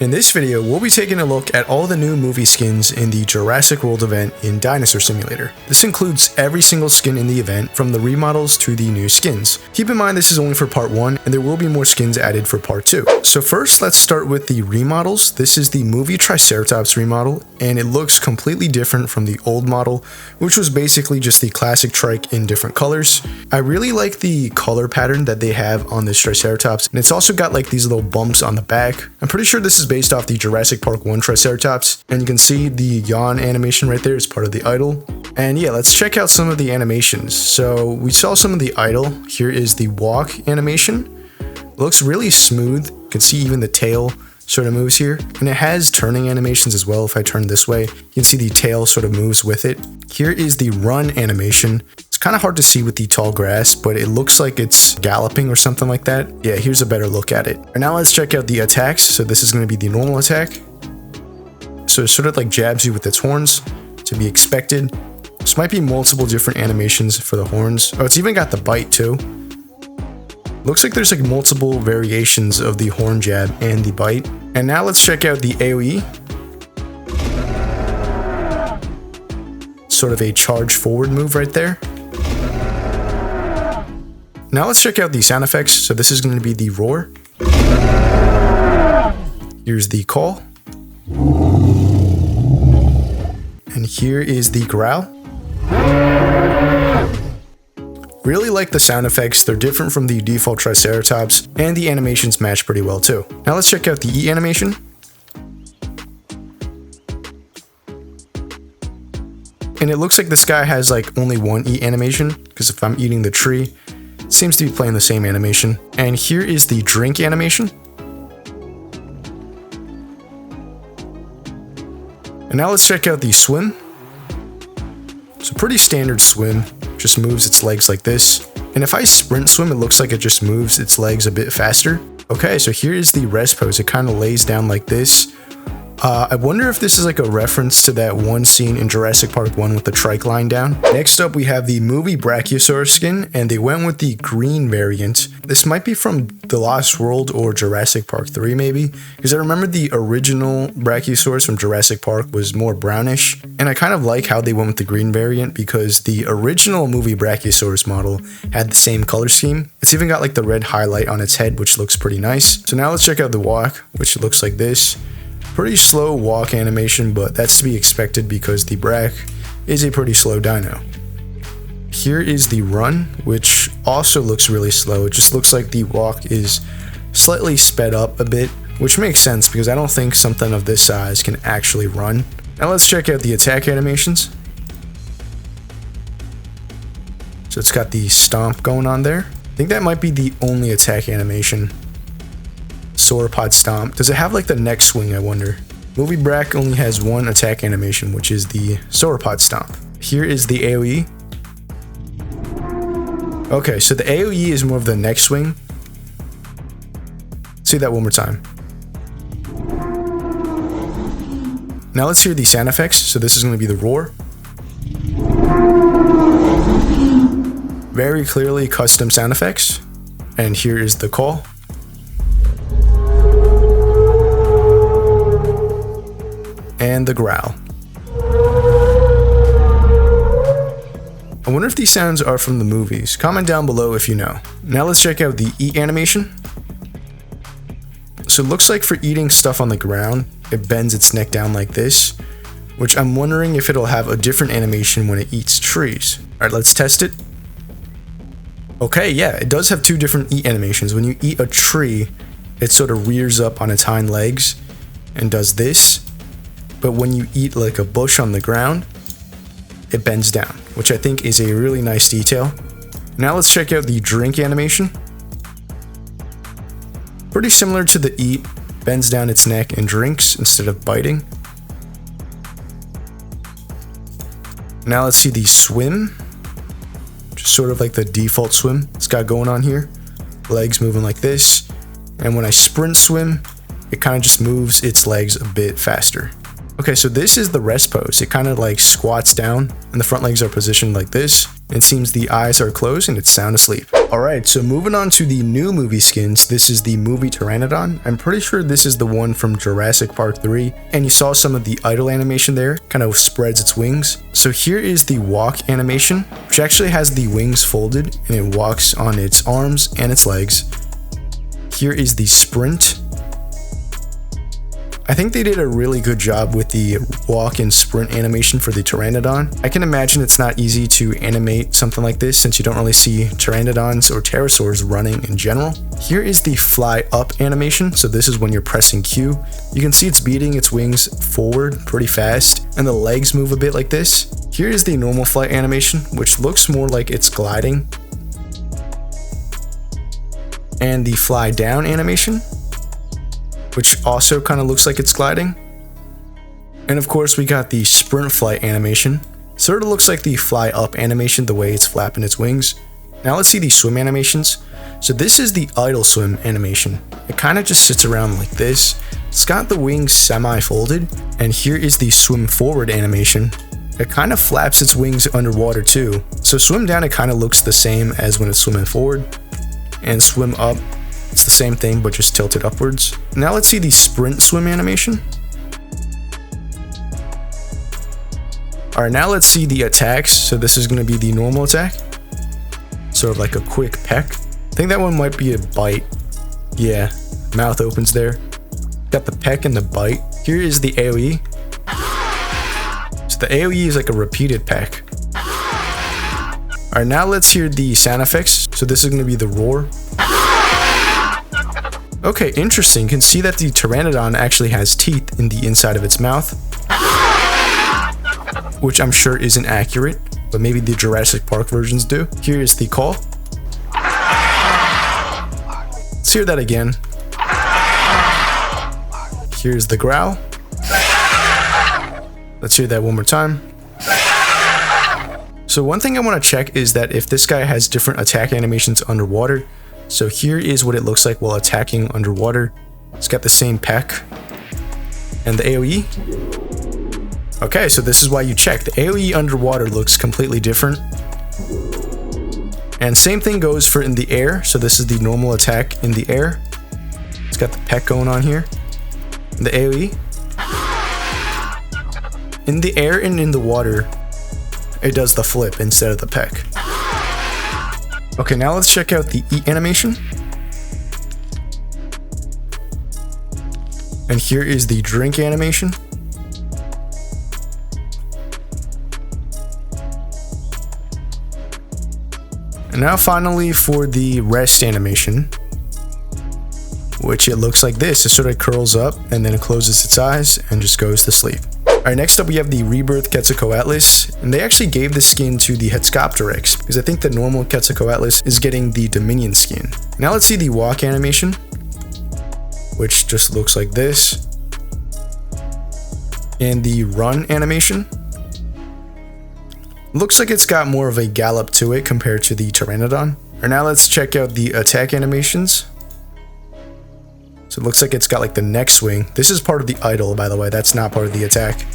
In this video, we'll be taking a look at all the new movie skins in the Jurassic World event in Dinosaur Simulator. This includes every single skin in the event, from the remodels to the new skins. Keep in mind this is only for part 1, and there will be more skins added for part 2. So first, let's start with the remodels. This is the movie Triceratops remodel, and it looks completely different from the old model, which was basically just the classic trike in different colors. I really like the color pattern that they have on this Triceratops, and it's also got like these little bumps on the back. I'm pretty sure this is based off the Jurassic Park 1 Triceratops, and you can see the yawn animation right there is part of the idle. And yeah, let's check out some of the animations. So we saw some of the idle. Here is the walk animation. It looks really smooth. You can see even the tail sort of moves here, and it has turning animations as well. If I turn this way, you can see the tail sort of moves with it. Here is the run animation. It's kind of hard to see with the tall grass, but it looks like it's galloping or something like that. Yeah, here's a better look at it. And now let's check out the attacks. So this is going to be the normal attack. So it sort of like jabs you with its horns, to be expected. This might be multiple different animations for the horns. Oh, it's even got the bite too. Looks like there's like multiple variations of the horn jab and the bite. And now let's check out the AoE. Sort of a charge forward move right there. Now let's check out the sound effects. So this is going to be the roar. Here's the call. And here is the growl. Really like the sound effects. They're different from the default Triceratops, and the animations match pretty well too. Now let's check out the E animation. And it looks like this guy has like only one E animation, because if I'm eating the tree, it seems to be playing the same animation. And here is the drink animation. And now let's check out the swim. It's a pretty standard swim, just moves its legs like this. And if I sprint swim, it looks like it just moves its legs a bit faster. Okay, so here is the rest pose. It kind of lays down like this. I wonder if this is like a reference to that one scene in Jurassic Park 1 with the trike lying down. Next up, we have the movie Brachiosaurus skin, and they went with the green variant. This might be from The Lost World or Jurassic Park 3 maybe, because I remember the original Brachiosaurus from Jurassic Park was more brownish, and I kind of like how they went with the green variant because the original movie Brachiosaurus model had the same color scheme. It's even got like the red highlight on its head, which looks pretty nice. So now let's check out the walk, which looks like this. Pretty slow walk animation, but that's to be expected because the Brach is a pretty slow dino. Here is the run, which also looks really slow. It just looks like the walk is slightly sped up a bit, which makes sense because I don't think something of this size can actually run. Now let's check out the attack animations. So it's got the stomp going on there. I think that might be the only attack animation. Sauropod stomp. Does it have like the neck swing, I wonder? Movie Brach only has one attack animation, which is the sauropod stomp. Here is the AoE. Okay, so the AoE is more of the neck swing. Let's see that one more time. Now let's hear the sound effects. So this is going to be the roar. Very clearly custom sound effects. And here is the call. And the growl. I wonder if these sounds are from the movies. Comment down below if you know. Now let's check out the eat animation. So it looks like for eating stuff on the ground, it bends its neck down like this, which I'm wondering if it'll have a different animation when it eats trees. Alright, let's test it. Okay, yeah, it does have two different eat animations. When you eat a tree, it sort of rears up on its hind legs and does this. But when you eat like a bush on the ground, it bends down, which I think is a really nice detail. Now let's check out the drink animation. Pretty similar to the eat, bends down its neck and drinks instead of biting. Now let's see the swim, just sort of like the default swim it's got going on here. Legs moving like this. And when I sprint swim, it kind of just moves its legs a bit faster. Okay, so this is the rest pose. It kind of like squats down and the front legs are positioned like this. It seems the eyes are closed and it's sound asleep. Alright, so moving on to the new movie skins, this is the movie Pteranodon. I'm pretty sure this is the one from Jurassic Park 3, and you saw some of the idle animation there, kind of spreads its wings. So here is the walk animation, which actually has the wings folded, and it walks on its arms and its legs. Here is the sprint. I think they did a really good job with the walk and sprint animation for the Pteranodon. I can imagine it's not easy to animate something like this since you don't really see Pteranodons or pterosaurs running in general. Here is the fly up animation. So this is when you're pressing Q. You can see it's beating its wings forward pretty fast and the legs move a bit like this. Here is the normal flight animation, which looks more like it's gliding. And the fly down animation, which also kind of looks like it's gliding. And of course we got the sprint flight animation. Sort of looks like the fly up animation, the way it's flapping its wings. Now let's see the swim animations. So this is the idle swim animation. It kind of just sits around like this. It's got the wings semi-folded. And here is the swim forward animation. It kind of flaps its wings underwater too. So swim down, it kind of looks the same as when it's swimming forward. And swim up, it's the same thing, but just tilted upwards. Now let's see the sprint swim animation. Alright, now let's see the attacks. So this is going to be the normal attack. Sort of like a quick peck. I think that one might be a bite. Yeah, mouth opens there. Got the peck and the bite. Here is the AoE. So the AoE is like a repeated peck. Alright, now let's hear the sound effects. So this is going to be the roar. Okay, interesting. You can see that the Pteranodon actually has teeth in the inside of its mouth, which I'm sure isn't accurate, but maybe the Jurassic Park versions do. Here is the call. Let's hear that again. Here's the growl. Let's hear that one more time. So one thing I want to check is that if this guy has different attack animations underwater. So here is what it looks like while attacking underwater. It's got the same peck. And the AoE. Okay, so this is why you check. The AoE underwater looks completely different. And same thing goes for in the air. So this is the normal attack in the air. It's got the peck going on here. And the AoE. In the air and in the water, it does the flip instead of the peck. Okay, now let's check out the eat animation. And here is the drink animation. And now finally for the rest animation, which it looks like this. It sort of curls up and then it closes its eyes and just goes to sleep. Alright, next up we have the Rebirth Quetzalcoatlus, and they actually gave the skin to the Distortus Rex, because I think the normal Quetzalcoatlus is getting the Dominion skin. Now let's see the walk animation, which just looks like this, and the run animation. Looks like it's got more of a gallop to it compared to the Pteranodon. Alright, now let's check out the attack animations. So it looks like it's got like the neck swing. This is part of the idle, by the way. That's not part of the attack.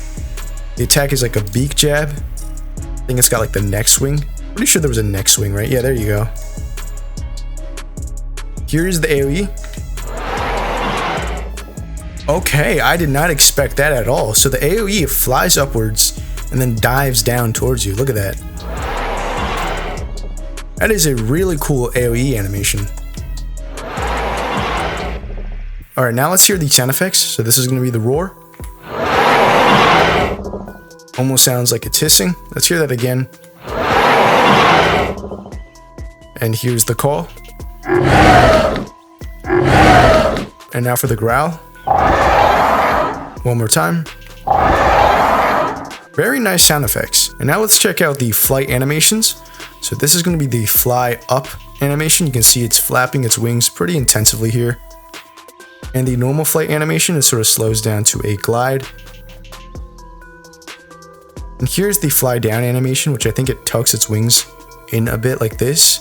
The attack is like a beak jab. I think it's got like the neck swing. Pretty sure there was a neck swing, right? Yeah, there you go. Here's the AoE. Okay, I did not expect that at all. So the AoE, it flies upwards and then dives down towards you. Look at that. That is a really cool AoE animation. Alright, now let's hear the sound effects. So this is going to be the roar. Almost sounds like it's hissing. Let's hear that again. And here's the call. And now for the growl. One more time. Very nice sound effects. And now let's check out the flight animations. So this is going to be the fly up animation. You can see it's flapping its wings pretty intensively here. And the normal flight animation, it sort of slows down to a glide. And here's the fly down animation, which I think it tucks its wings in a bit like this.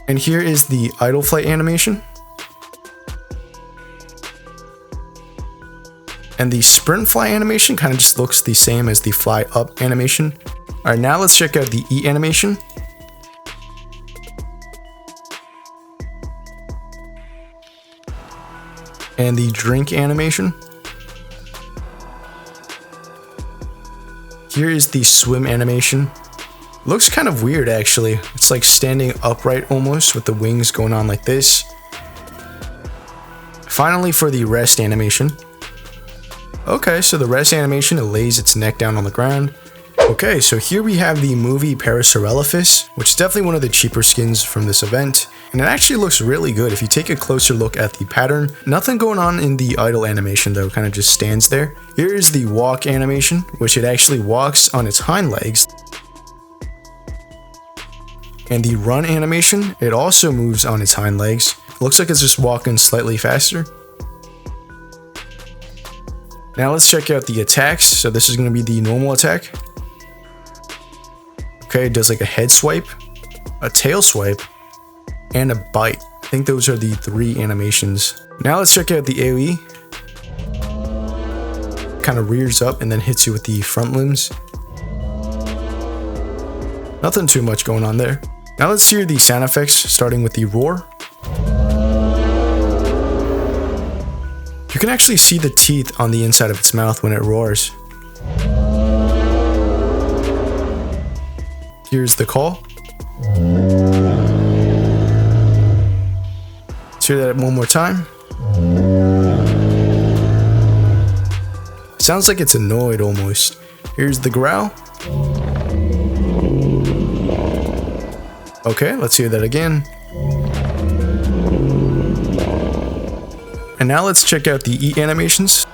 And here is the idle flight animation. And the sprint fly animation kind of just looks the same as the fly up animation. Alright, now let's check out the eat animation. And the drink animation. Here is the swim animation. Looks kind of weird actually. It's like standing upright almost with the wings going on like this. Finally for the rest animation. Okay, so the rest animation, it lays its neck down on the ground. Okay, so here we have the movie Parasaurolophus, which is definitely one of the cheaper skins from this event. And it actually looks really good if you take a closer look at the pattern. Nothing going on in the idle animation though, kind of just stands there. Here is the walk animation, which it actually walks on its hind legs. And the run animation, it also moves on its hind legs. Looks like it's just walking slightly faster. Now let's check out the attacks. So this is going to be the normal attack. Okay, it does like a head swipe, a tail swipe, and a bite. I think those are the 3 animations. Now let's check out the AoE. Kind of rears up and then hits you with the front limbs. Nothing too much going on there. Now let's hear the sound effects, starting with the roar. You can actually see the teeth on the inside of its mouth when it roars. Here's the call. Let's hear that one more time. Sounds like it's annoyed almost. Here's the growl. Okay, let's hear that again. And now let's check out the eat animations.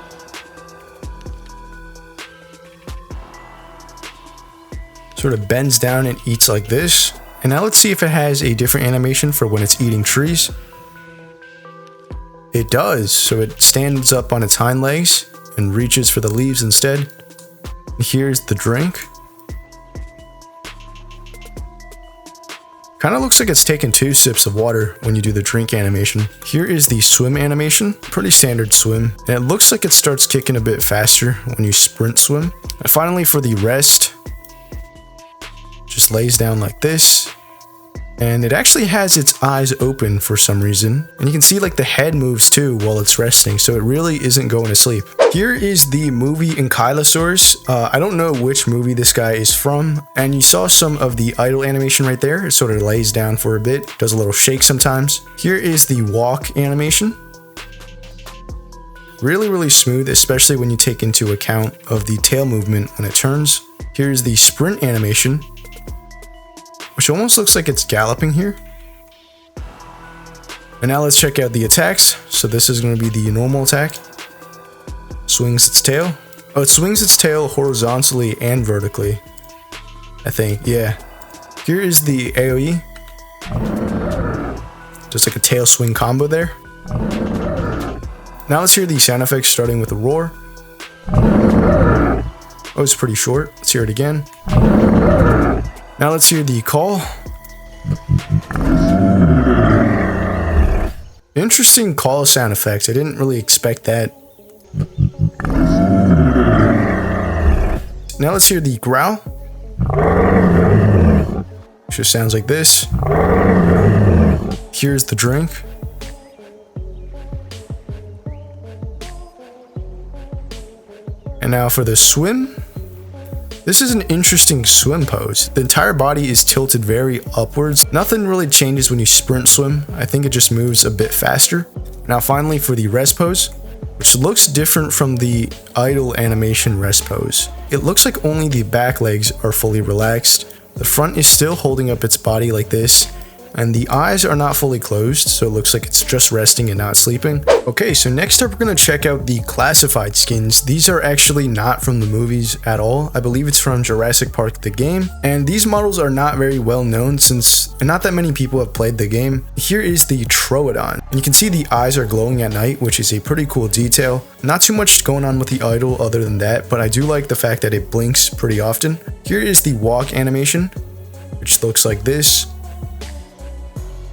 Sort of bends down and eats like this. And now let's see if it has a different animation for when it's eating trees. It does, so it stands up on its hind legs and reaches for the leaves instead. Here's the drink. Kind of looks like it's taking 2 sips of water when you do the drink animation. Here is the swim animation, pretty standard swim. And it looks like it starts kicking a bit faster when you sprint swim. And finally for the rest, just lays down like this. And it actually has its eyes open for some reason. And you can see like the head moves too while it's resting, so it really isn't going to sleep. Here is the movie Ankylosaurus. I don't know which movie this guy is from. And you saw some of the idle animation right there. It sort of lays down for a bit, does a little shake sometimes. Here is the walk animation. Really smooth, especially when you take into account of the tail movement when it turns. Here's the sprint animation, which almost looks like it's galloping here. And now let's check out the attacks. So this is going to be the normal attack. Swings its tail. Oh, it swings its tail horizontally and vertically, I think. Yeah. Here is the AoE. Just like a tail swing combo there. Now let's hear the sound effects, starting with the roar. Oh, it's pretty short. Let's hear it again. Now let's hear the call. Interesting call sound effects. I didn't really expect that. Now let's hear the growl. Which just sounds like this. Here's the drink. And now for the swim. This is an interesting swim pose. The entire body is tilted very upwards. Nothing really changes when you sprint swim. I think it just moves a bit faster. Now finally for the rest pose, which looks different from the idle animation rest pose. It looks like only the back legs are fully relaxed. The front is still holding up its body like this. And the eyes are not fully closed, so it looks like it's just resting and not sleeping. Okay, so next up we're going to check out the classified skins. These are actually not from the movies at all. I believe it's from Jurassic Park the game. And these models are not very well known since not that many people have played the game. Here is the Troodon. And you can see the eyes are glowing at night, which is a pretty cool detail. Not too much going on with the idle other than that, but I do like the fact that it blinks pretty often. Here is the walk animation, which looks like this.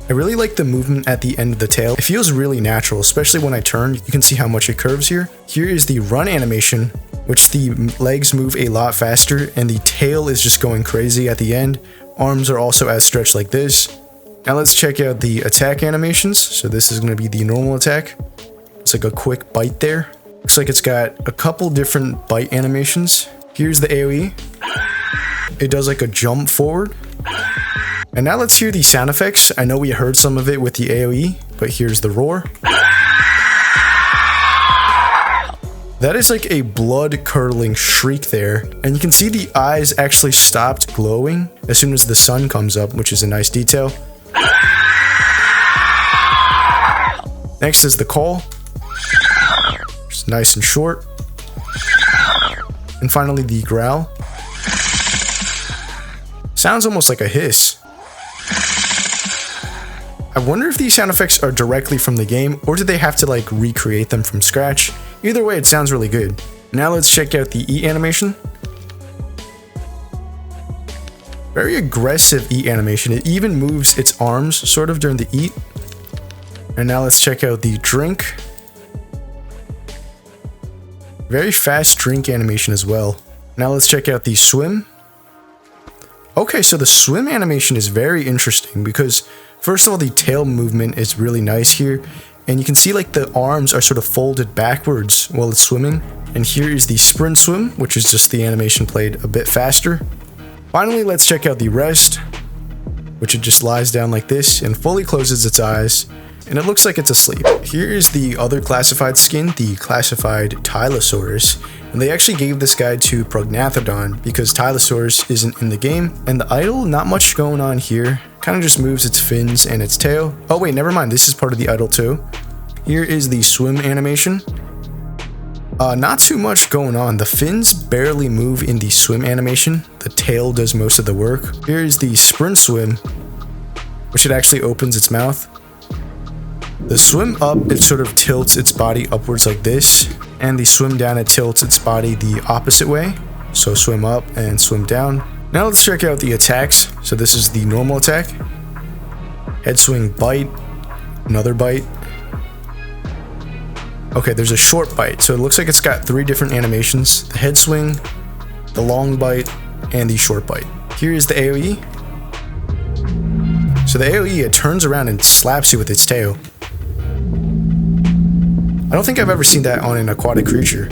I really like the movement at the end of the tail. It feels really natural, especially when I turn. You can see how much it curves here. Here is the run animation, which the legs move a lot faster, and the tail is just going crazy at the end. Arms are also outstretched like this. Now let's check out the attack animations. So this is going to be the normal attack. It's like a quick bite there. Looks like it's got a couple different bite animations. Here's the AoE. It does like a jump forward. And now let's hear the sound effects. I know we heard some of it with the AoE, but here's the roar. That is like a blood-curdling shriek there, and you can see the eyes actually stopped glowing as soon as the sun comes up, which is a nice detail. Next is the call. It's nice and short. And finally the growl. Sounds almost like a hiss. I wonder if these sound effects are directly from the game, or did they have to like recreate them from scratch? Either way, it sounds really good. Now let's check out the eat animation. Very aggressive eat animation. It even moves its arms sort of during the eat. And now let's check out the drink. Very fast drink animation as well. Now let's check out the swim. Okay, so the swim animation is very interesting because first of all, the tail movement is really nice here. And you can see like the arms are sort of folded backwards while it's swimming. And here is the sprint swim, which is just the animation played a bit faster. Finally, let's check out the rest, which it just lies down like this and fully closes its eyes. And it looks like it's asleep. Here is the other classified skin, the classified Tylosaurus. And they actually gave this guy to Prognathodon because Tylosaurus isn't in the game. And the idol, not much going on here. Kind of just moves its fins and its tail. Oh wait, never mind, this is part of the idol too. Here is the swim animation. Not too much going on. The fins barely move in the swim animation. The tail does most of the work. Here is the sprint swim, which it actually opens its mouth. The swim up, it sort of tilts its body upwards like this. And the swim down, it tilts its body the opposite way. So swim up and swim down. Now let's check out the attacks. So this is the normal attack. Head swing, bite, another bite. Okay, there's a short bite. So it looks like it's got 3 different animations. The head swing, the long bite, and the short bite. Here is the AoE. So the AoE, it turns around and slaps you with its tail. I don't think I've ever seen that on an aquatic creature.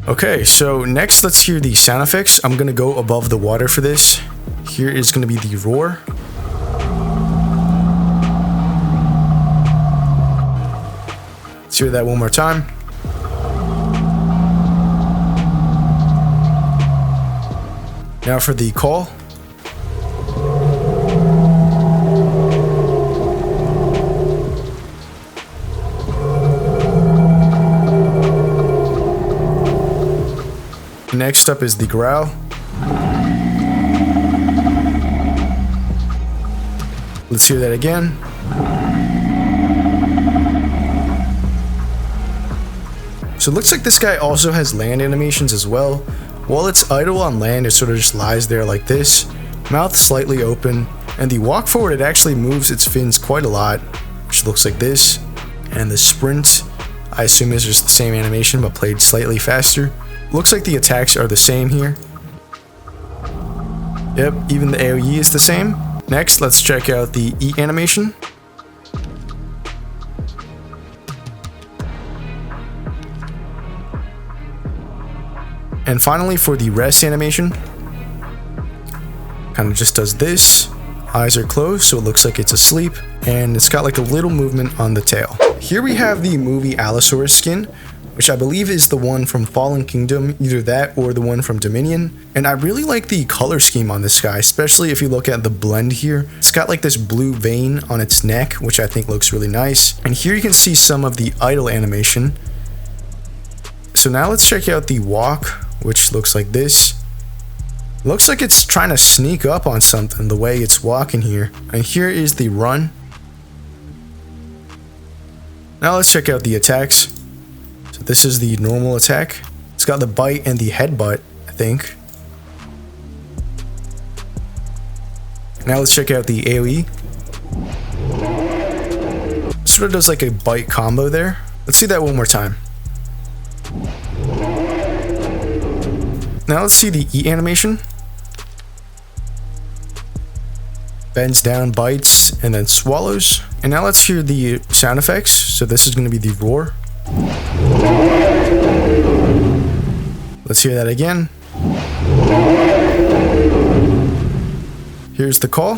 Okay, so next let's hear the sound effects. I'm gonna go above the water for this. Here is gonna be the roar. Let's hear that one more time. Now for the call. Next up is the growl. Let's hear that again. So it looks like this guy also has land animations as well. While it's idle on land, it sort of just lies there like this, mouth slightly open, and the walk forward, it actually moves its fins quite a lot, which looks like this. And the sprint, I assume is just the same animation but played slightly faster. Looks like the attacks are the same here. Yep, even the AoE is the same. Next, let's check out the eat animation. And finally, for the rest animation, kind of just does this. Eyes are closed, so it looks like it's asleep, and it's got like a little movement on the tail. Here we have the movie Allosaurus skin, which I believe is the one from Fallen Kingdom, either that or the one from Dominion. And I really like the color scheme on this guy, especially if you look at the blend here. It's got like this blue vein on its neck, which I think looks really nice. And here you can see some of the idle animation. So now let's check out the walk, which looks like this. Looks like it's trying to sneak up on something the way it's walking here. And here is the run. Now let's check out the attacks. So this is the normal attack. It's got the bite and the headbutt, I think. Now let's check out the AoE. Sort of does like a bite combo there. Let's see that one more time. Now let's see the eat animation. Bends down, bites, and then swallows. And now let's hear the sound effects. So this is going to be the roar. Let's hear that again. Here's the call.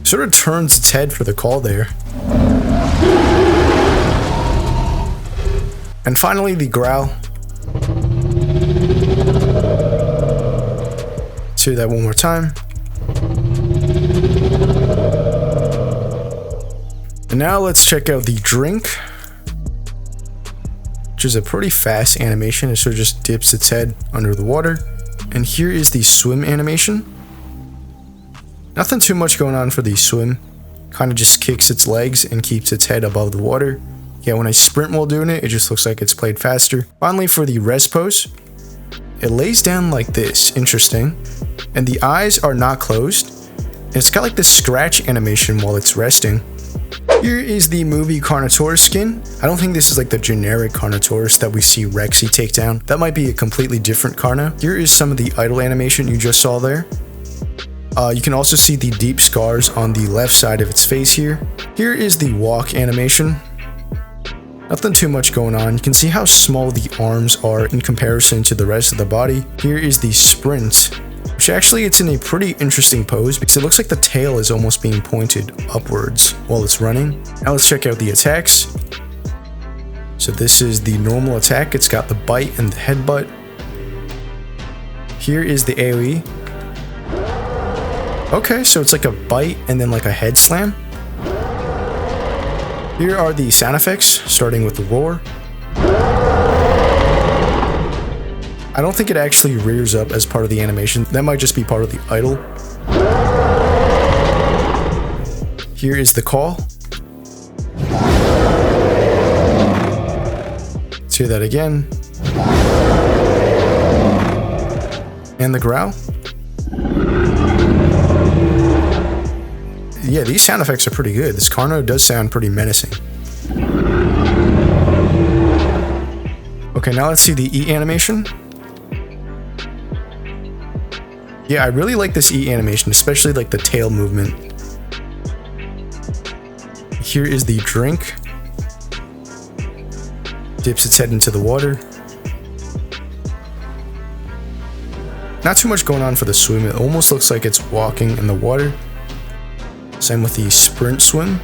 Sort of turns its head for the call there. And finally, the growl. Let's hear that one more time. And now let's check out the drink, which is a pretty fast animation. It sort of just dips its head under the water. And here is the swim animation. Nothing too much going on for the swim. Kind of just kicks its legs and keeps its head above the water. Yeah, when I sprint while doing it, it just looks like it's played faster. Finally, for the rest pose, it lays down like this. Interesting. And the eyes are not closed. And it's got like this scratch animation while it's resting. Here is the movie Carnotaurus skin. I don't think this is like the generic Carnotaurus that we see Rexy take down. That might be a completely different Carno. Here is some of the idle animation you just saw there. You can also see the deep scars on the left side of its face here. Here is the walk animation. Nothing too much going on. You can see how small the arms are in comparison to the rest of the body. Here is the sprint, which actually it's in a pretty interesting pose because it looks like the tail is almost being pointed upwards while it's running. Now let's check out the attacks. So this is the normal attack. It's got the bite and the headbutt. Here is the AoE. Okay, so it's like a bite and then like a head slam. Here are the sound effects, starting with the roar. I don't think it actually rears up as part of the animation. That might just be part of the idle. Here is the call. Let's hear that again. And the growl. Yeah, these sound effects are pretty good. This Carno does sound pretty menacing. Okay, now let's see the E animation. Yeah, I really like this E animation, especially like the tail movement. Here is the drink. Dips its head into the water. Not too much going on for the swim. It almost looks like it's walking in the water. Same with the sprint swim.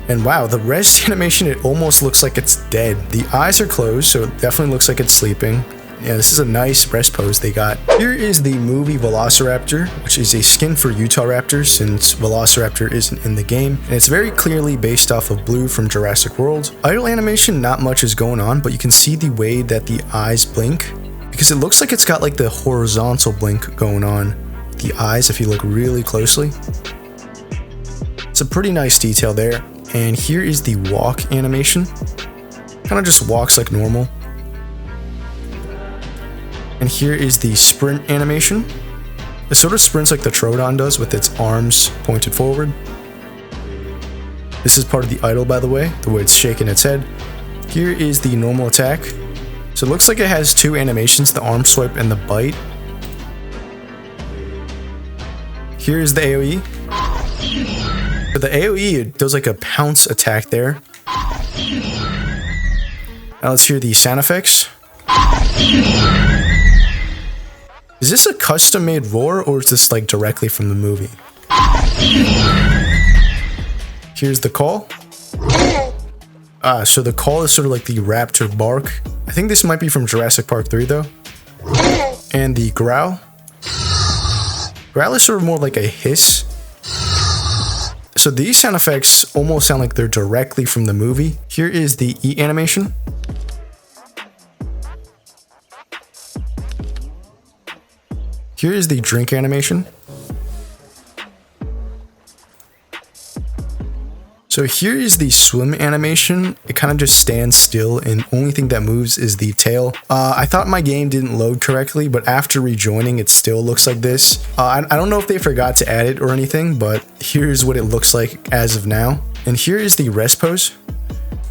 And wow, the rest animation, it almost looks like it's dead. The eyes are closed, so it definitely looks like it's sleeping. Yeah, this is a nice rest pose they got. Here is the movie Velociraptor, which is a skin for Utahraptor since Velociraptor isn't in the game. And it's very clearly based off of Blue from Jurassic World. Idle animation, not much is going on, but you can see the way that the eyes blink. Because it looks like it's got like the horizontal blink going on. The eyes, if you look really closely. It's a pretty nice detail there. And here is the walk animation. Kind of just walks like normal. And here is the sprint animation. It sort of sprints like the Troodon does with its arms pointed forward. This is part of the idle, by the way it's shaking its head. Here is the normal attack. So it looks like it has two animations, the arm swipe and the bite. Here is the AoE. For the AoE, it does like a pounce attack there. Now let's hear the sound effects. Is this a custom-made roar, or is this like directly from the movie? Here's the call. So the call is sort of like the raptor bark. I think this might be from Jurassic Park 3 though. And the growl. Growl is sort of more like a hiss. So these sound effects almost sound like they're directly from the movie. Here is the E animation. Here is the drink animation. So here is the swim animation. It kind of just stands still and only thing that moves is the tail. I thought my game didn't load correctly, but after rejoining, it still looks like this. I don't know if they forgot to add it or anything, but here's what it looks like as of now. And here is the rest pose,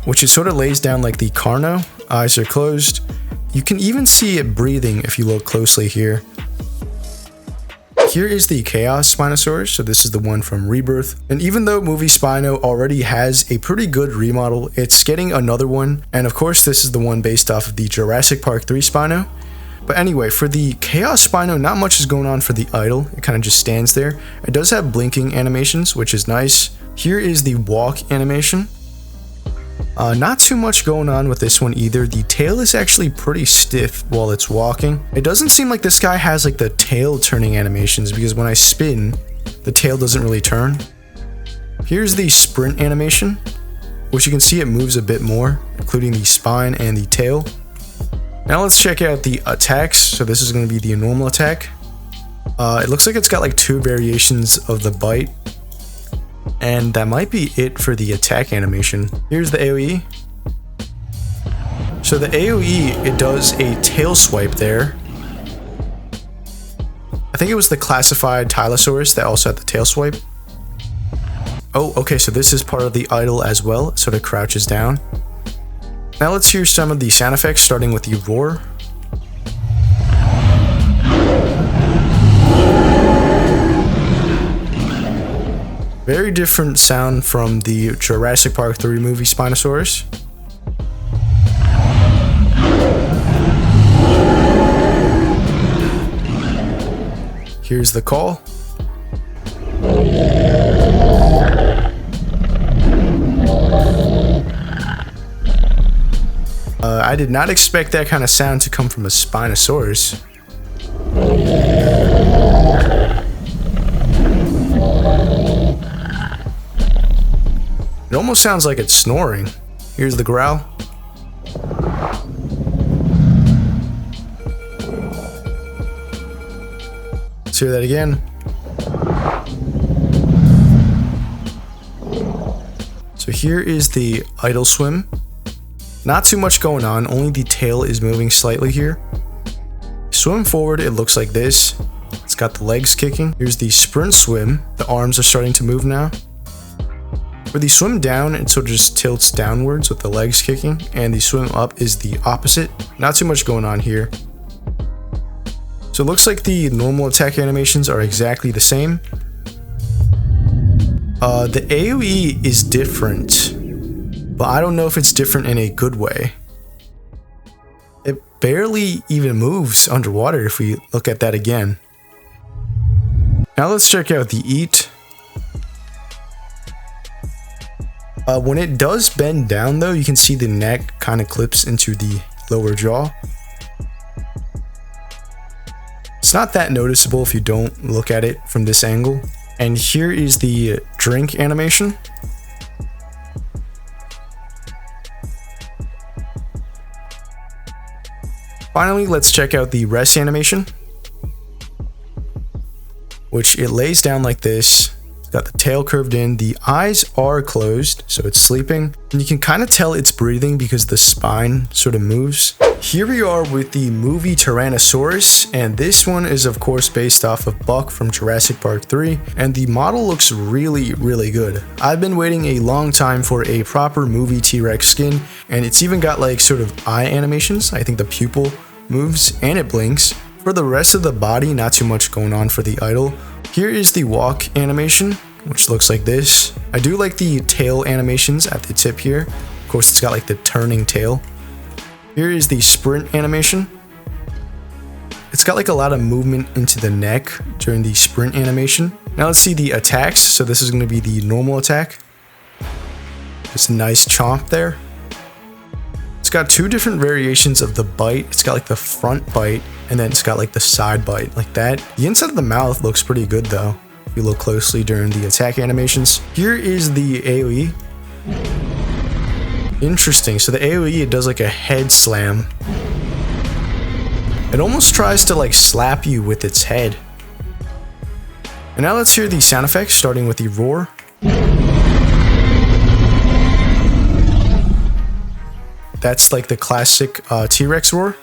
which it sort of lays down like the Carno. eyes are closed. You can even see it breathing if you look closely here. Here is the Chaos Spinosaurus, so this is the one from Rebirth. And even though Movie Spino already has a pretty good remodel, it's getting another one. And of course, this is the one based off of the Jurassic Park 3 Spino. But anyway, for the Chaos Spino, not much is going on for the idle. It kind of just stands there. It does have blinking animations, which is nice. Here is the walk animation. Not too much going on with this one either. The tail is actually pretty stiff while it's walking. It doesn't seem like this guy has like the tail turning animations, because when I spin, the tail doesn't really turn. Here's the sprint animation, which you can see it moves a bit more, including the spine and the tail. Now let's check out the attacks. So this is going to be the normal attack. It looks like it's got like 2 variations of the bite. And that might be it for the attack animation. Here's the AoE. So the AoE, it does a tail swipe there. I think it was the classified Tylosaurus that also had the tail swipe. Oh, okay, so this is part of the idle as well. It sort of crouches down. Now let's hear some of the sound effects, starting with the roar. Very different sound from the Jurassic Park 3 movie Spinosaurus. Here's the call. I did not expect that kind of sound to come from a Spinosaurus. It almost sounds like it's snoring. Here's the growl. Let's hear that again. So here is the idle swim. Not too much going on, only the tail is moving slightly here. Swim forward, it looks like this. It's got the legs kicking. Here's the sprint swim. The arms are starting to move now. For the swim down, it sort of just tilts downwards with the legs kicking, and the swim up is the opposite. Not too much going on here. So it looks like the normal attack animations are exactly the same. The AoE is different, but I don't know if it's different in a good way. It barely even moves underwater if we look at that again. Now let's check out the eat. When it does bend down though, you can see the neck kind of clips into the lower jaw. It's not that noticeable if you don't look at it from this angle. And here is the drink animation. Finally, let's check out the rest animation, which it lays down like this. It's got the tail curved in, the eyes are closed, so it's sleeping. And you can kind of tell it's breathing because the spine sort of moves. Here we are with the movie Tyrannosaurus, and this one is of course based off of Buck from Jurassic Park 3, and the model looks really good. I've been waiting a long time for a proper movie T-Rex skin, and it's even got like sort of eye animations. I think the pupil moves and it blinks. For the rest of the body, not too much going on for the idle. Here is the walk animation, which looks like this. I do like the tail animations at the tip here. Of course, it's got like the turning tail. Here is the sprint animation. It's got like a lot of movement into the neck during the sprint animation. Now let's see the attacks. So this is going to be the normal attack. Just a nice chomp there. It's got 2 different variations of the bite. It's got like the front bite, and then it's got like the side bite, like that. The inside of the mouth looks pretty good though, if you look closely during the attack animations. Here is the AoE. Interesting, so the AoE, it does like a head slam. It almost tries to like slap you with its head. And now let's hear the sound effects, starting with the roar. That's like the classic T-Rex roar.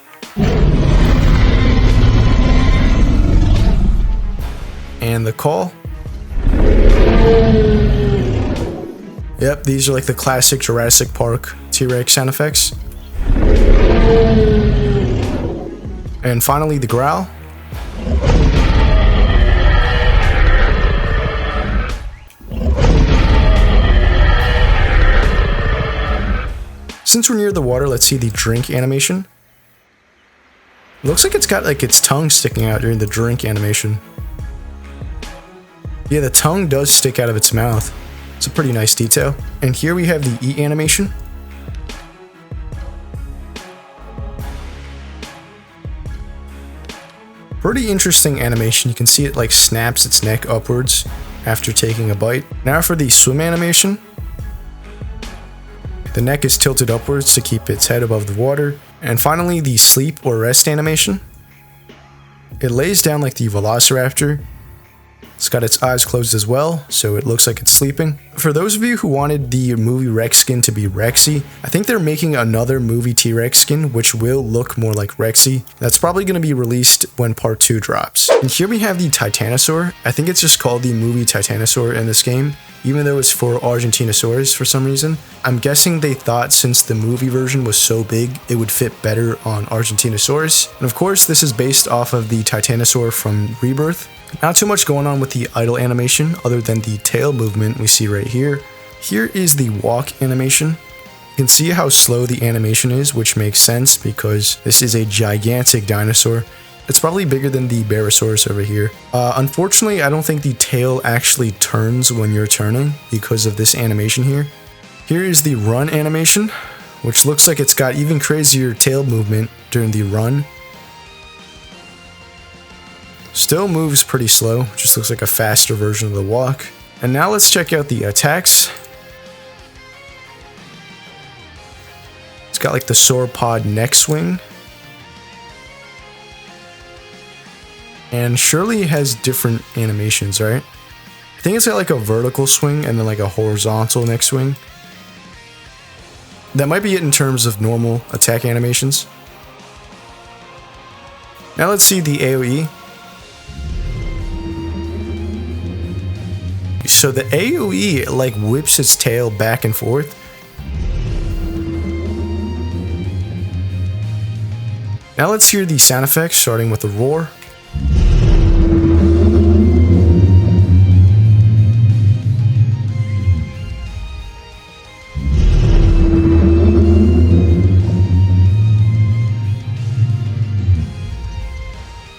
And the call. Yep, these are like the classic Jurassic Park T-Rex sound effects. And finally, the growl. Since we're near the water, let's see the drink animation. Looks like it's got like its tongue sticking out during the drink animation. Yeah, the tongue does stick out of its mouth. It's a pretty nice detail. And here we have the eat animation. Pretty interesting animation. You can see it like snaps its neck upwards after taking a bite. Now for the swim animation. The neck is tilted upwards to keep its head above the water. And finally, the sleep or rest animation. It lays down like the velociraptor. It's got its eyes closed as well, so it looks like it's sleeping. For those of you who wanted the movie Rex skin to be Rexy, I think they're making another movie T-Rex skin, which will look more like Rexy. That's probably going to be released when part 2 drops. And here we have the Titanosaur. I think it's just called the movie Titanosaur in this game, even though it's for Argentinosaurus for some reason. I'm guessing they thought since the movie version was so big, it would fit better on Argentinosaurus. And of course, this is based off of the Titanosaur from Rebirth. Not too much going on with the idle animation other than the tail movement we see right here. Here is the walk animation. You can see how slow the animation is, which makes sense because this is a gigantic dinosaur. It's probably bigger than the Barosaurus over here. Unfortunately, I don't think the tail actually turns when you're turning because of this animation here. Here is the run animation, which looks like it's got even crazier tail movement during the run. Still moves pretty slow, just looks like a faster version of the walk. And now let's check out the attacks. It's got like the sauropod neck swing. And surely it has different animations, right? I think it's got like a vertical swing and then like a horizontal neck swing. That might be it in terms of normal attack animations. Now let's see the AoE. So the AoE like whips its tail back and forth. Now let's hear the sound effects, starting with the roar.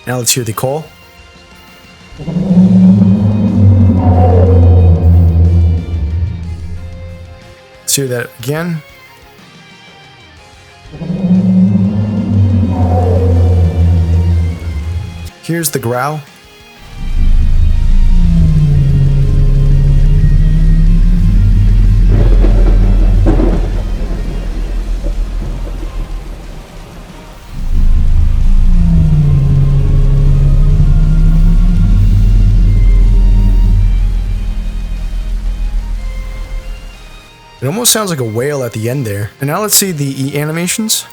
Now let's hear the call. Let's hear that again. Here's the growl. It almost sounds like a whale at the end there. And now let's see the E animations.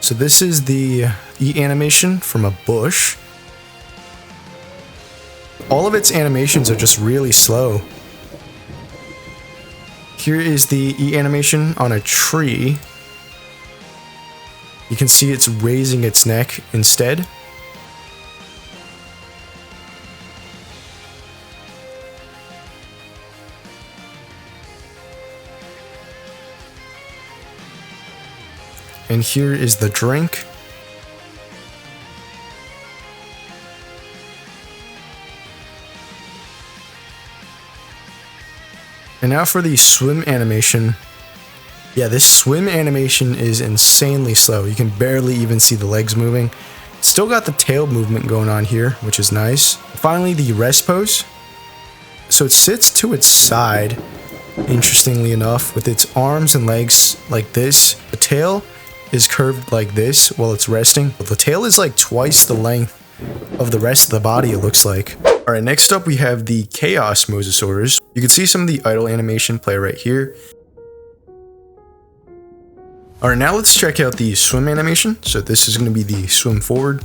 So this is the E animation from a bush. All of its animations are just really slow. Here is the E animation on a tree. You can see it's raising its neck instead. And here is the drink. And now for the swim animation. Yeah, this swim animation is insanely slow. You can barely even see the legs moving. It's still got the tail movement going on here, which is nice. Finally, the rest pose. So it sits to its side, interestingly enough, with its arms and legs like this. The tail is curved like this while it's resting. But the tail is like twice the length of the rest of the body, it looks like. Alright, next up we have the Chaos Mosasaurus. You can see some of the idle animation play right here. Alright, now let's check out the swim animation. So this is going to be the swim forward.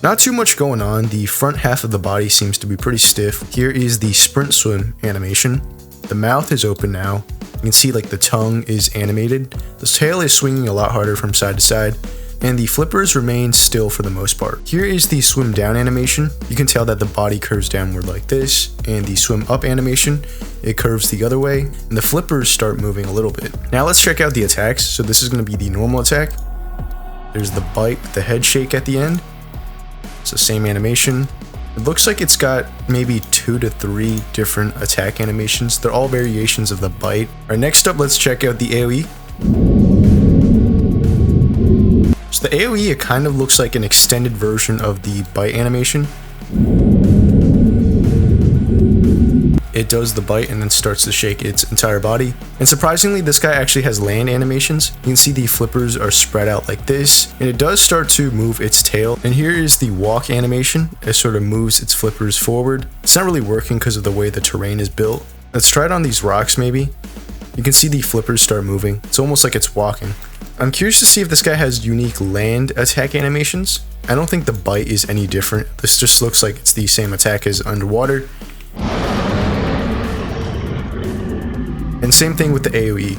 Not too much going on. The front half of the body seems to be pretty stiff. Here is the sprint swim animation. The mouth is open now. You can see like the tongue is animated, the tail is swinging a lot harder from side to side, and the flippers remain still for the most part. Here is the swim down animation. You can tell that the body curves downward like this, and the swim up animation, it curves the other way, and the flippers start moving a little bit. Now let's check out the attacks. So this is going to be the normal attack. There's the bite with the head shake at the end. It's the same animation. It looks like it's got maybe 2 to 3 different attack animations. They're all variations of the bite. Alright, next up, let's check out the AoE. So the AoE, it kind of looks like an extended version of the bite animation. It does the bite and then starts to shake its entire body. And surprisingly, this guy actually has land animations. You can see the flippers are spread out like this, and it does start to move its tail. And here is the walk animation. It sort of moves its flippers forward. It's not really working because of the way the terrain is built. Let's try it on these rocks maybe. You can see the flippers start moving. It's almost like it's walking. I'm curious to see if this guy has unique land attack animations. I don't think the bite is any different. This just looks like it's the same attack as underwater. And same thing with the AoE.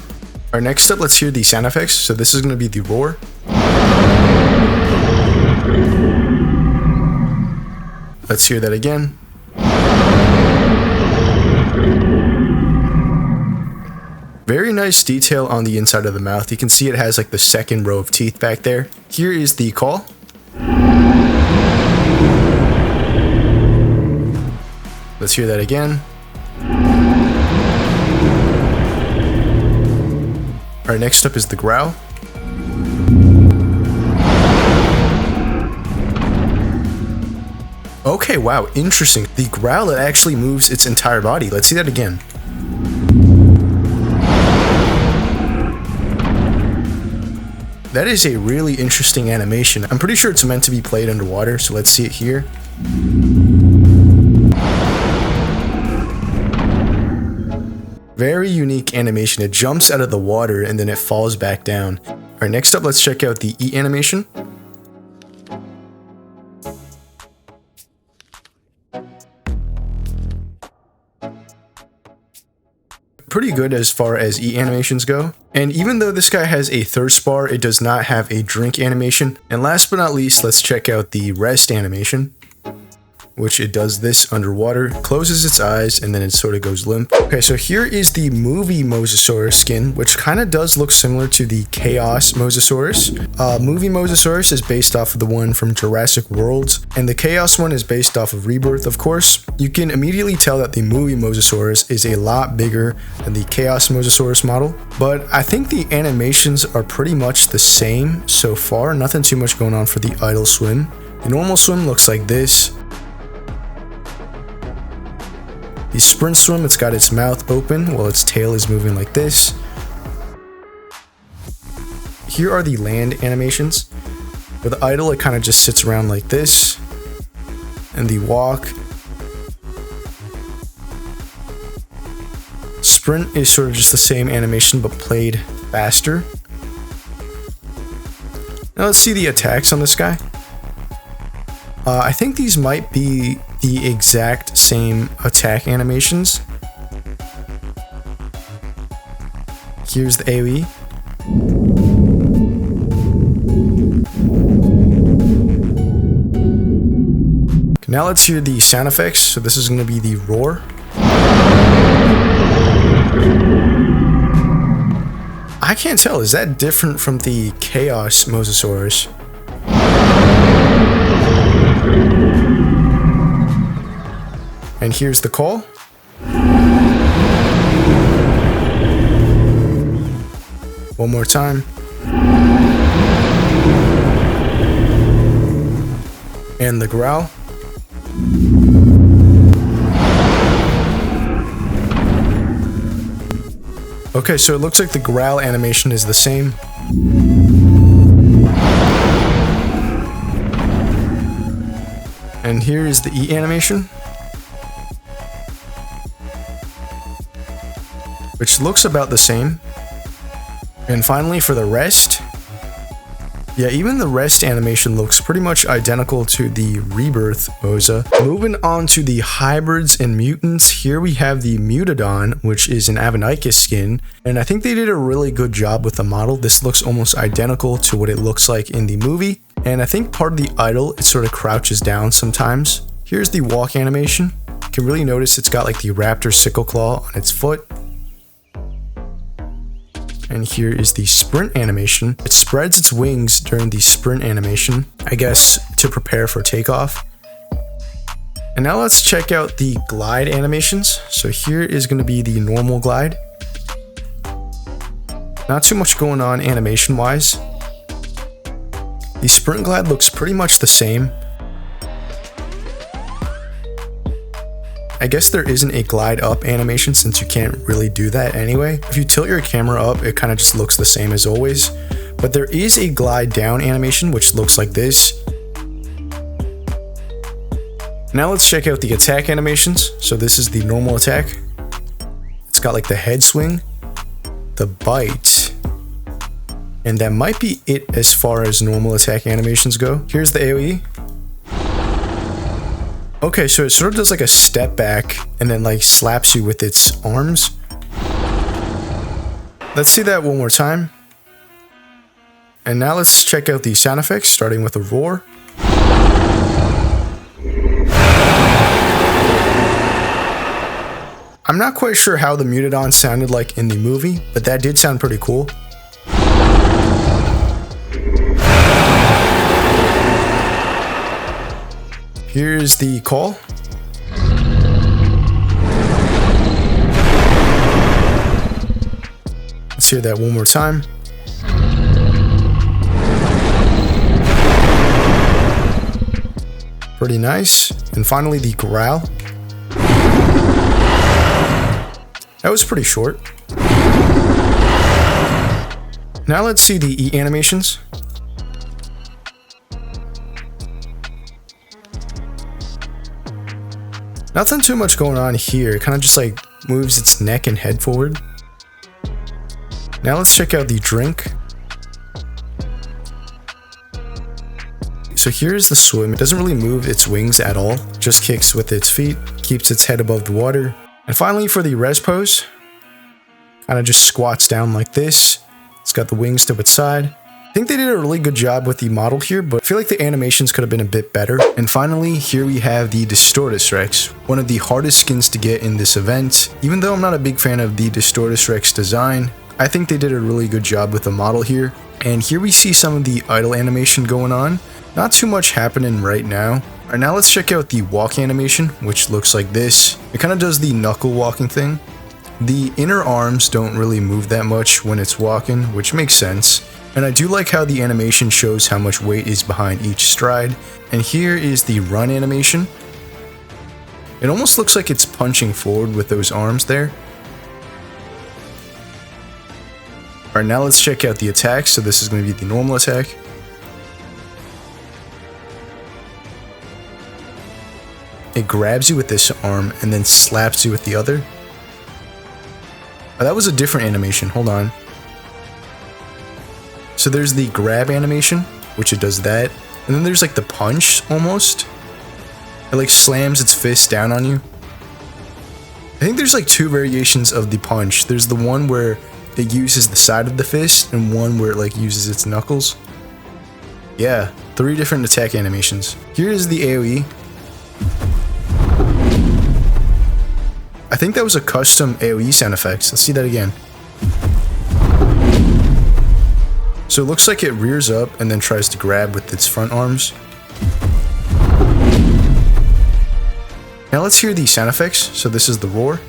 Alright, next up, let's hear the sound effects. So this is going to be the roar. Let's hear that again. Very nice detail on the inside of the mouth. You can see it has like the second row of teeth back there. Here is the call. Let's hear that again. Alright, next up is the growl. Okay, wow, interesting. The growl, it actually moves its entire body. Let's see that again. That is a really interesting animation. I'm pretty sure it's meant to be played underwater, so let's see it here. Very unique animation. It jumps out of the water and then it falls back down. Alright, next up, let's check out the eat animation. Pretty good as far as eat animations go. And even though this guy has a thirst bar, it does not have a drink animation. And last but not least, let's check out the rest animation, which it does this underwater, closes its eyes, and then it sort of goes limp. Okay, so here is the movie Mosasaurus skin, which kind of does look similar to the Chaos Mosasaurus. Movie Mosasaurus is based off of the one from Jurassic World, and the Chaos one is based off of Rebirth, of course. You can immediately tell that the movie Mosasaurus is a lot bigger than the Chaos Mosasaurus model, but I think the animations are pretty much the same so far. Nothing too much going on for the idle swim. The normal swim looks like this. The sprint swim, it's got its mouth open while its tail is moving like this. Here are the land animations. For the idle, it kind of just sits around like this. And the walk. Sprint is sort of just the same animation but played faster. Now let's see the attacks on this guy. I think these might be the exact same attack animations. Here's the AoE. Okay, now let's hear the sound effects. So this is going to be the roar. I can't tell, is that different from the Chaos Mosasaurus? And here's the call. One more time. And the growl. Okay, so it looks like the growl animation is the same. And here is the eat animation, which looks about the same. And finally, for the rest, Yeah, even the rest animation looks pretty much identical to the Rebirth Moza. Moving on to the hybrids and mutants, here we have the Mutadon, which is an Avanicus skin, and I think they did a really good job with the model. This looks almost identical to what it looks like in the movie, and I think part of the idle, it sort of crouches down sometimes. Here's the walk animation. You can really notice it's got like the raptor sickle claw on its foot. And here is the sprint animation. It spreads its wings during the sprint animation, I guess to prepare for takeoff. And now let's check out the glide animations. So here is going to be the normal glide. Not too much going on animation wise. The sprint glide looks pretty much the same. I guess there isn't a glide up animation since you can't really do that anyway. If you tilt your camera up, it kind of just looks the same as always. But there is a glide down animation which looks like this. Now let's check out the attack animations. So this is the normal attack. It's got like the head swing, the bite, and that might be it as far as normal attack animations go. Here's the AoE. Okay, so it sort of does like a step back and then like slaps you with its arms. Let's see that one more time. And now let's check out the sound effects, starting with a roar. I'm not quite sure how the Mutadon sounded like in the movie, but that did sound pretty cool. Here's the call. Let's hear that one more time. Pretty nice. And finally the growl. That was pretty short. Now let's see the E animations. Nothing too much going on here. It kind of just like moves its neck and head forward. Now let's check out the drink. So here's the swim. It doesn't really move its wings at all. Just kicks with its feet, keeps its head above the water. And finally for the res pose, kind of just squats down like this. It's got the wings to its side. I think they did a really good job with the model here, but I feel like the animations could have been a bit better. And finally, here we have the Distortus Rex, one of the hardest skins to get in this event. Even though I'm not a big fan of the Distortus Rex design, I think they did a really good job with the model here. And here we see some of the idle animation going on. Not too much happening right now. Alright, now let's check out the walk animation, which looks like this. It kind of does the knuckle walking thing. The inner arms don't really move that much when it's walking, which makes sense. And I do like how the animation shows how much weight is behind each stride. And here is the run animation. It almost looks like it's punching forward with those arms there. Alright, now let's check out the attack. So this is going to be the normal attack. It grabs you with this arm and then slaps you with the other. Oh, that was a different animation. Hold on. So there's the grab animation, which it does that. And then there's like the punch almost. It like slams its fist down on you. I think there's like two variations of the punch. There's the one where it uses the side of the fist and one where it like uses its knuckles. Yeah, 3 different attack animations. Here is the AoE. I think that was a custom AoE sound effect. Let's see that again. So it looks like it rears up and then tries to grab with its front arms. Now let's hear the sound effects. So this is the roar.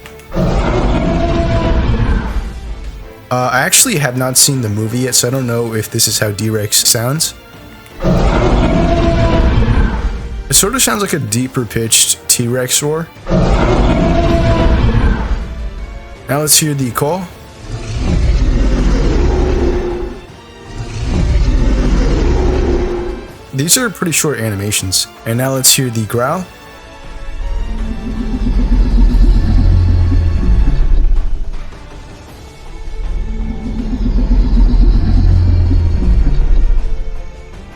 I actually have not seen the movie yet, so I don't know if this is how D-Rex sounds. It sort of sounds like a deeper pitched T-Rex roar. Now let's hear the call. These are pretty short animations. And now let's hear the growl.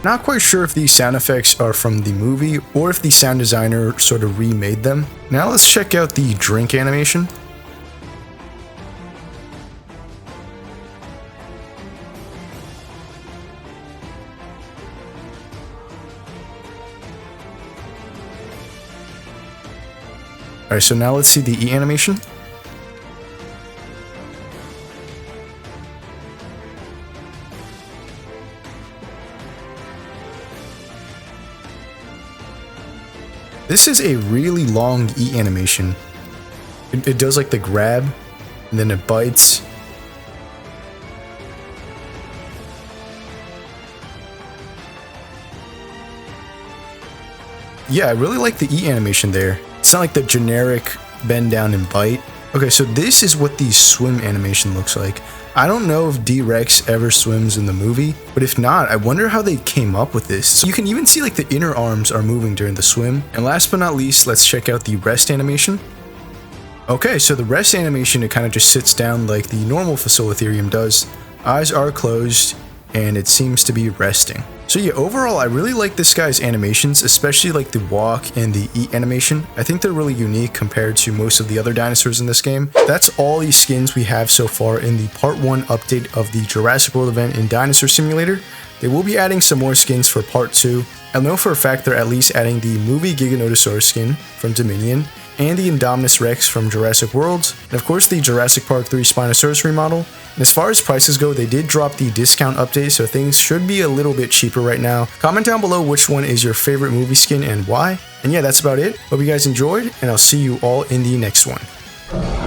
Not quite sure if these sound effects are from the movie or if the sound designer sort of remade them. Now let's check out the drink animation. Alright, so now let's see the E animation. This is a really long E animation. It does like the grab, and then it bites. Yeah, I really like the E animation there. It's not like the generic bend down and bite. Okay, so this is what the swim animation looks like. I don't know if D-Rex ever swims in the movie, but if not, I wonder how they came up with this. So you can even see like the inner arms are moving during the swim. And last but not least, let's check out the rest animation. Okay, so the rest animation, it kind of just sits down like the normal Facilitherium does. Eyes are closed, and it seems to be resting. So yeah, overall, I really like this guy's animations, especially like the walk and the eat animation. I think they're really unique compared to most of the other dinosaurs in this game. That's all the skins we have so far in the Part 1 update of the Jurassic World event in Dinosaur Simulator. They will be adding some more skins for Part 2. I know for a fact they're at least adding the movie Giganotosaurus skin from Dominion, and the Indominus Rex from Jurassic World, and of course the Jurassic Park 3 Spinosaurus remodel. And as far as prices go, they did drop the discount update, so things should be a little bit cheaper right now. Comment down below which one is your favorite movie skin and why. And yeah, that's about it. Hope you guys enjoyed, and I'll see you all in the next one.